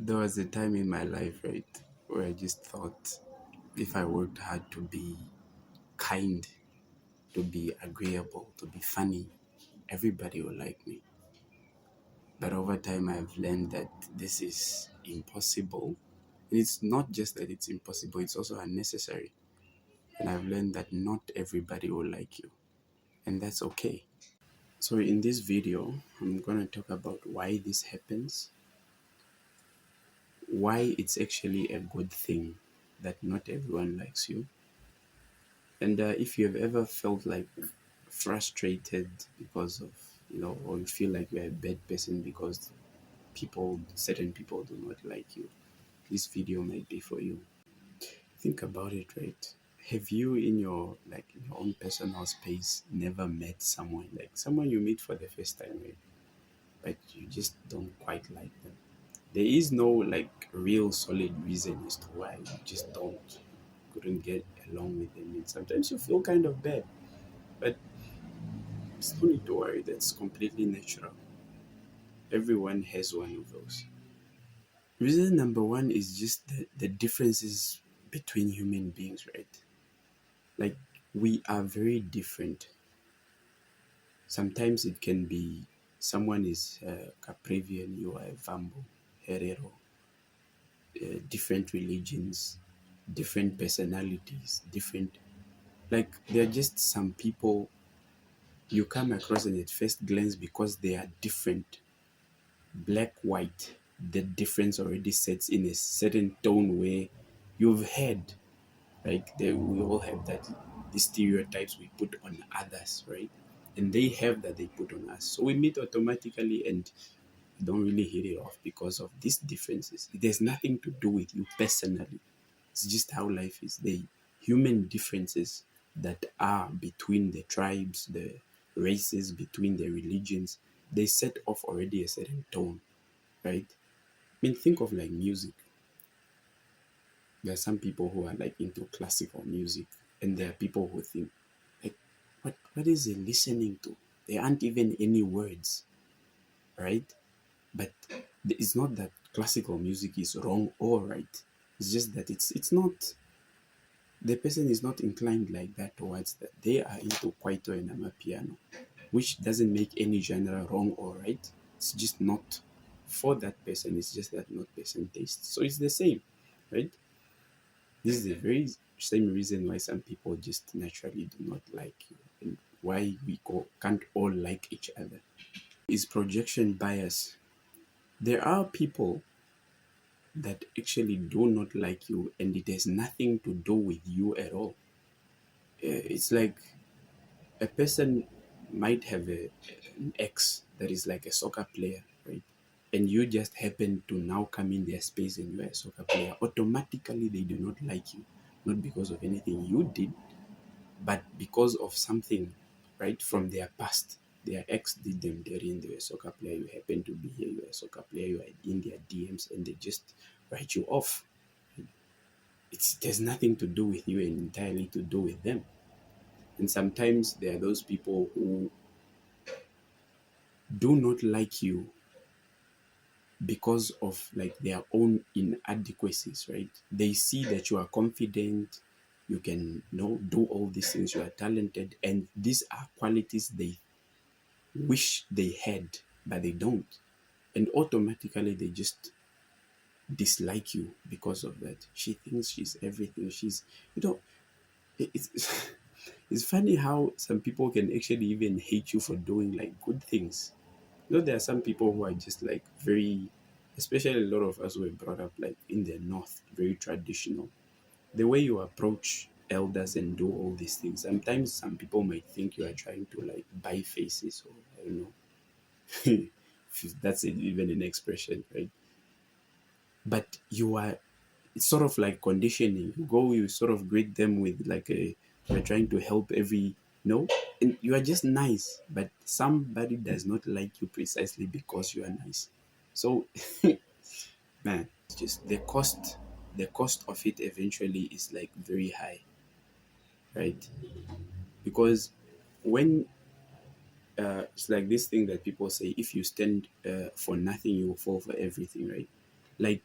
There was a time in my life, right, where I just thought if I worked hard to be kind, to be agreeable, to be funny, everybody will like me. But over time, I've learned that this is impossible. And it's not just that it's impossible, it's also unnecessary. And I've learned that not everybody will like you. And that's okay. So, in this video, I'm going to talk about why this happens, why it's actually a good thing that not everyone likes you. And if you have ever felt like frustrated because of, or you feel like you're a bad person because certain people do not like you, this video might be for you. Think about it, right? Have you in your own personal space never met someone you meet for the first time, right? But you just don't quite like them? There is no like real solid reason as to why you just couldn't get along with them. And sometimes you feel kind of bad, but no need to worry. That's completely natural. Everyone has one of those. Reason number one is just the differences between human beings, right? Like, we are very different. Sometimes it can be someone is Caprivian, you are a Vambo, Herero, different religions, different personalities, different. Like, there are just some people you come across and at first glance because they are different, black, white, the difference already sets in a certain tone where you've heard, like we all have that, the stereotypes we put on others, right? And they have that they put on us. So we meet automatically and don't really hit it off because of these differences. It has nothing to do with you personally. It's just how life is. The human differences that are between the tribes, the races, between the religions, they set off already a certain tone, right? I mean, think of like music. There are some people who are like into classical music, and there are people who think, like, what is he listening to? There aren't even any words, right? But it's not that classical music is wrong or right. It's just that it's not, the person is not inclined like that towards that. They are into kwaito and amapiano, which doesn't make any genre wrong or right. It's just not for that person. It's just that not person taste. So it's the same, right? This is the very same reason why some people just naturally do not like you, and why can't all like each other. Is projection bias. There are people that actually do not like you, and it has nothing to do with you at all. It's like a person might have an ex that is like a soccer player, right? And you just happen to now come in their space and you're a soccer player. Automatically, they do not like you, not because of anything you did, but because of something, right, from their past. Their ex did them dirty and they were a soccer player. You happen to be here, you're a soccer player, you are in their DMs and they just write you off. It has nothing to do with you and entirely to do with them. And sometimes there are those people who do not like you because of like their own inadequacies, right? They see that you are confident, you can do all these things, you are talented, and these are qualities they wish they had, but they don't. And automatically they just dislike you because of that. She thinks she's everything. She's, you know, it's it's funny how some people can actually even hate you for doing like good things. There are some people who are just like very, especially a lot of us who were brought up like in the north, very traditional. The way you approach elders and do all these things, sometimes some people might think you are trying to like buy faces, or I don't know, if that's even an expression, right? But it's sort of like conditioning. You sort of greet them with like you're trying to help and you are just nice, but somebody does not like you precisely because you are nice. So, man, it's just the cost of it eventually is like very high, right? Because when it's like this thing that people say, if you stand for nothing, you will fall for everything, right? Like,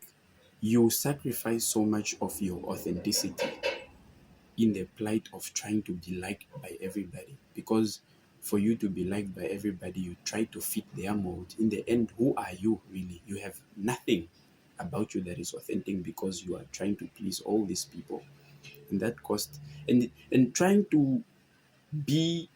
you sacrifice so much of your authenticity in the plight of trying to be liked by everybody. Because for you to be liked by everybody, you try to fit their mold. In the end, who are you really? You have nothing about you that is authentic because you are trying to please all these people. And that cost, and trying to be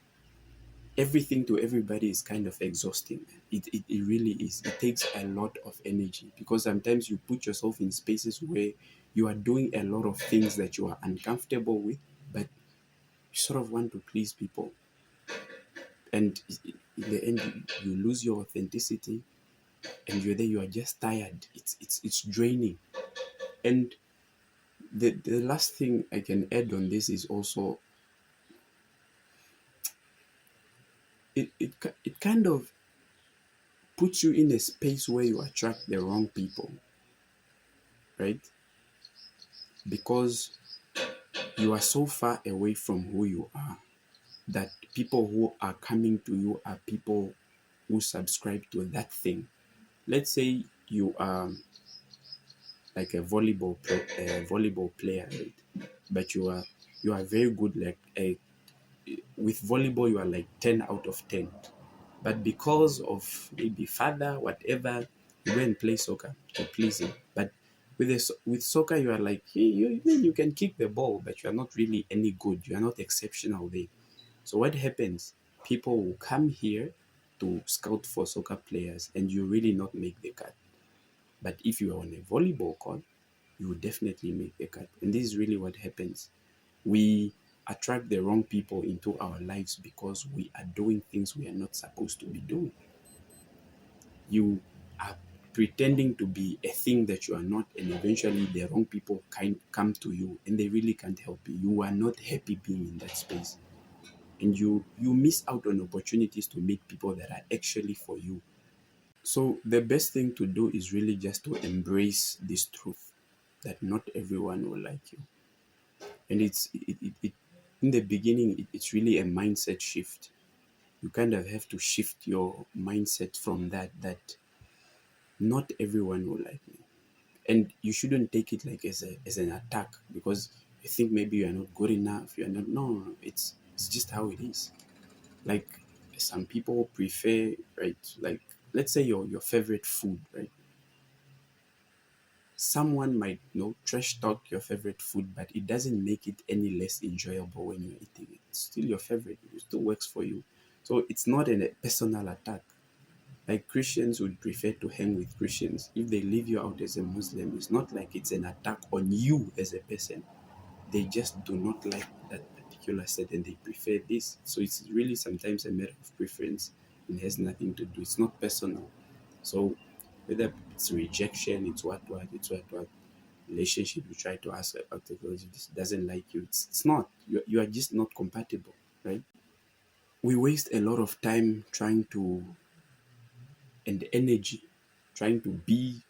everything to everybody is kind of exhausting. It really is. It takes a lot of energy because sometimes you put yourself in spaces where you are doing a lot of things that you are uncomfortable with, but you sort of want to please people. And in the end, you lose your authenticity, and you're there, you are just tired. It's draining. And the last thing I can add on this is also it kind of puts you in a space where you attract the wrong people, right? Because you are so far away from who you are that people who are coming to you are people who subscribe to that thing. Let's say you are like a volleyball player, right? But you are very good, like with volleyball you are like 10 out of 10. But because of maybe father, whatever, you go and play soccer to please him. But with soccer, you are like, hey, you can kick the ball, but you are not really any good. You are not exceptional there. So what happens? People will come here to scout for soccer players, and you really not make the cut. But if you are on a volleyball court, you will definitely make the cut. And this is really what happens. We attract the wrong people into our lives because we are doing things we are not supposed to be doing. You are pretending to be a thing that you are not, and eventually the wrong people can come to you and they really can't help you. You are not happy being in that space, and you miss out on opportunities to meet people that are actually for you. So the best thing to do is really just to embrace this truth that not everyone will like you. And it in the beginning, it's really a mindset shift. You kind of have to shift your mindset from that not everyone will like me. And you shouldn't take it like as an attack because you think maybe you are not good enough. You are not. No, it's just how it is. Like, some people prefer, right? Like, let's say your favorite food, right? Someone might, trash talk your favorite food, but it doesn't make it any less enjoyable when you're eating it. It's still your favorite. It still works for you. So it's not a personal attack. Like, Christians would prefer to hang with Christians. If they leave you out as a Muslim, it's not like it's an attack on you as a person. They just do not like that particular set and they prefer this. So it's really sometimes a matter of preference. It has nothing to do. It's not personal. So whether it's rejection, it's what relationship you try to ask about because it doesn't like you. It's not. You are just not compatible, right? We waste a lot of time trying to and energy trying to be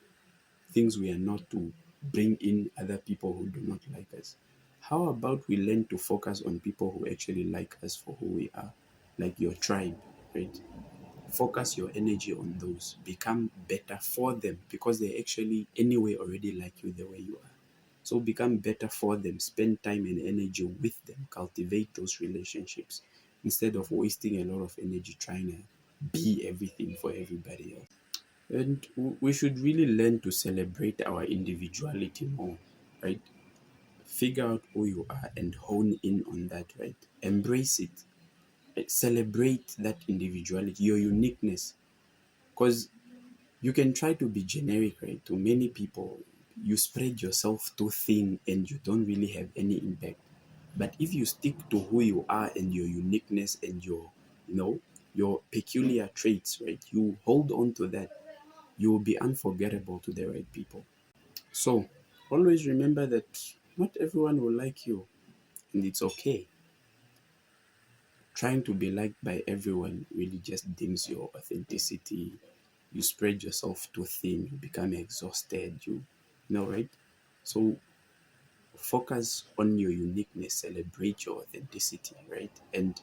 things we are not to bring in other people who do not like us. How about we learn to focus on people who actually like us for who we are, like your tribe, right? Focus your energy on those. Become better for them because they actually, anyway, already like you the way you are. So become better for them. Spend time and energy with them. Cultivate those relationships instead of wasting a lot of energy trying to be everything for everybody else. And we should really learn to celebrate our individuality more, right? Figure out who you are and hone in on that, right? Embrace it. Celebrate that individuality, your uniqueness. Because you can try to be generic, right? To many people, you spread yourself too thin and you don't really have any impact. But if you stick to who you are and your uniqueness and your peculiar traits, right? You hold on to that, you will be unforgettable to the right people. So always remember that not everyone will like you, and it's okay. Trying to be liked by everyone really just dims your authenticity. You spread yourself too thin, you become exhausted, you know, right? So focus on your uniqueness, celebrate your authenticity, right? And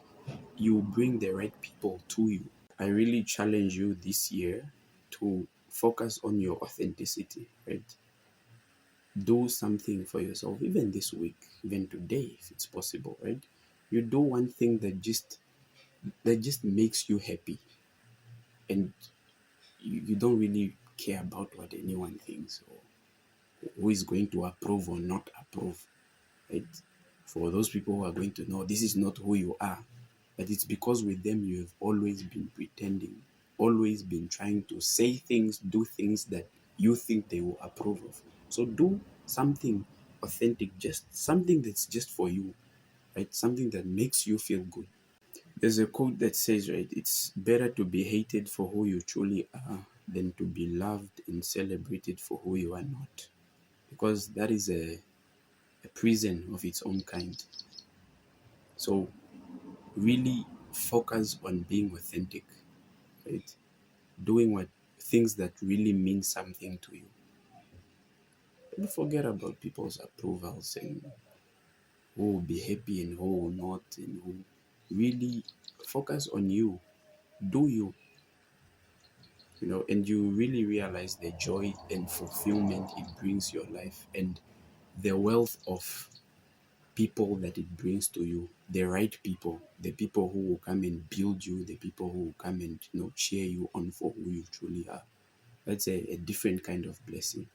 you bring the right people to you. I really challenge you this year to focus on your authenticity, right? Do something for yourself, even this week, even today, if it's possible, right? You do one thing that just makes you happy, and you don't really care about what anyone thinks or who is going to approve or not approve, right? For those people who are going to know this is not who you are, but it's because with them you have always been pretending, always been trying to say things, do things that you think they will approve of. So do something authentic, just something that's just for you, right? Something that makes you feel good. There's a quote that says, right, it's better to be hated for who you truly are than to be loved and celebrated for who you are not. Because that is a prison of its own kind. So really focus on being authentic, right? Doing what things that really mean something to you. Don't forget about people's approvals and who will be happy and who will not, and who really focus on you. Do you, and you really realize the joy and fulfillment it brings your life, and the wealth of people that it brings to you, the right people, the people who will come and build you, the people who will come and cheer you on for who you truly are. That's a different kind of blessing.